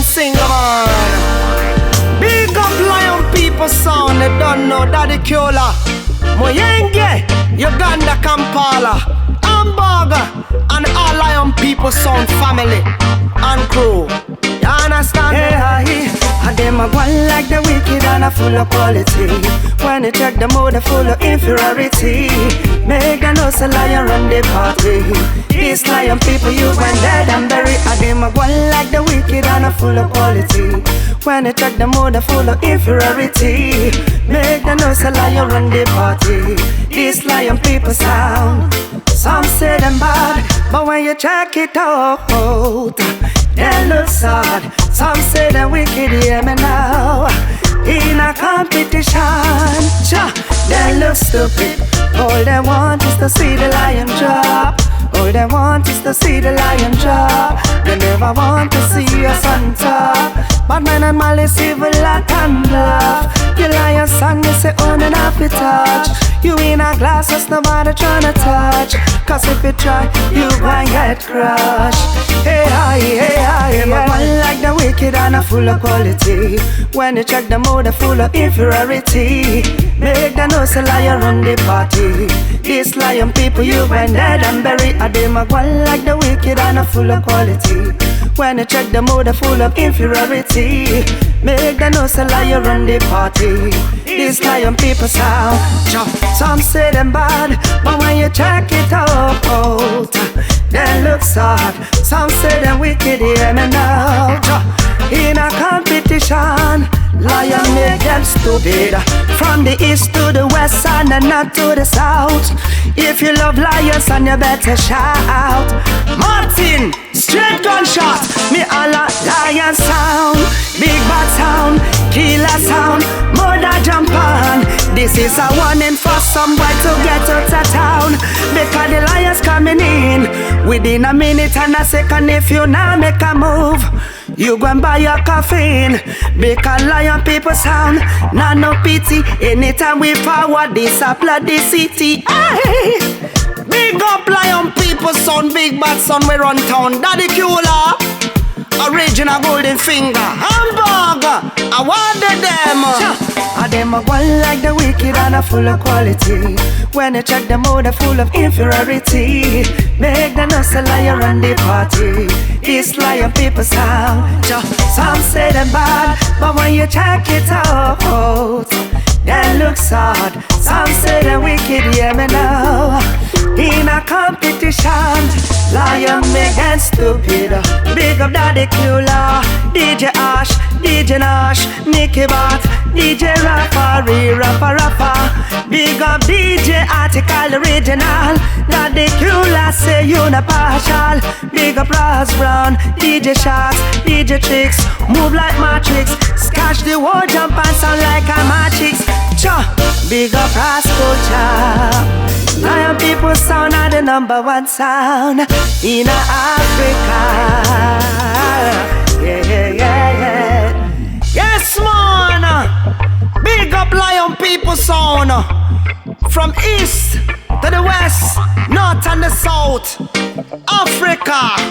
singer, man. Big up Lion people sound, they don't know Daddy Kula, Moyenge, Uganda Kampala, Hamburger, and all Lion people sound family and crew. You understand? Hey, I them a one like the wicked and a full of quality. When you check the mode, a full of inferiority. Make the nose a lion run the party. These lion people, you went dead and buried. I them a one like the wicked and a full of quality. When you check the mode, a full of inferiority. Make the nose a lion run the party. These lion people sound. Some say them bad, but when you check it out, they look sad. Some say they're wicked, hear me now. In a competition, they look stupid. All they want is to see the lion drop. All they want is to see the lion drop. They never want to see us on top. Bad man and malice, evil like and love. You lion son, you say on and off it touch. You in a glass, that's nobody tryna touch. Cause if you try, you gon' get crushed. Hey, I'm one like the wicked and a full of quality. When you check the mode, a full of inferiority. Make the nose a lion run the party. These lion people, you went dead and buried. I them a one like the wicked and a full of quality. When you check the mode, a full of inferiority. Make the nose a lion run the party. These lion people sound. Some say them bad, but when you check it out, they look sad. Some say them wicked, hear me now. In a competition, lion make them stupid. From the east to the west and not to the south. If you love lions, and you better shout. Martin, straight gunshot. Me all a lion sound. Big bad sound, killer sound. Murder jump on. This is a warning for somebody to get out of town. Because the lions coming in within a minute and a second. If you now make a move, you go and buy your coffin. Because lion people sound, nah no pity. Anytime we forward this, applaud the city. Aye. Big up lion people sound, big bad sound, we run town. Daddy Kula, original golden finger, Hamburger, I wanted them. I them a one like the wicked and a full of quality. When you check the mode, a full of inferiority. Make the nose a lion run the party. These lion people sound. Some say them bad, but when you check it out, they look sad. Some say they're wicked, hear me now. In a competition, lion make them stupid. Big up Daddy Kula, DJ Ash, DJ Nash, Nicky Bat, DJ Rafari, Rafa. Big up DJ Article Original, Daddy Kula say you not partial. Big up Ross Brown, DJ Sharks, DJ Tricks, move like Matrix. Scratch the wall, jump and sound like a Matrix. Big up Rascal Cha. Lion people sound are the number one sound in Africa. Yeah. Yes, man. Big up lion people sound. From east to the west, north and the south. Africa.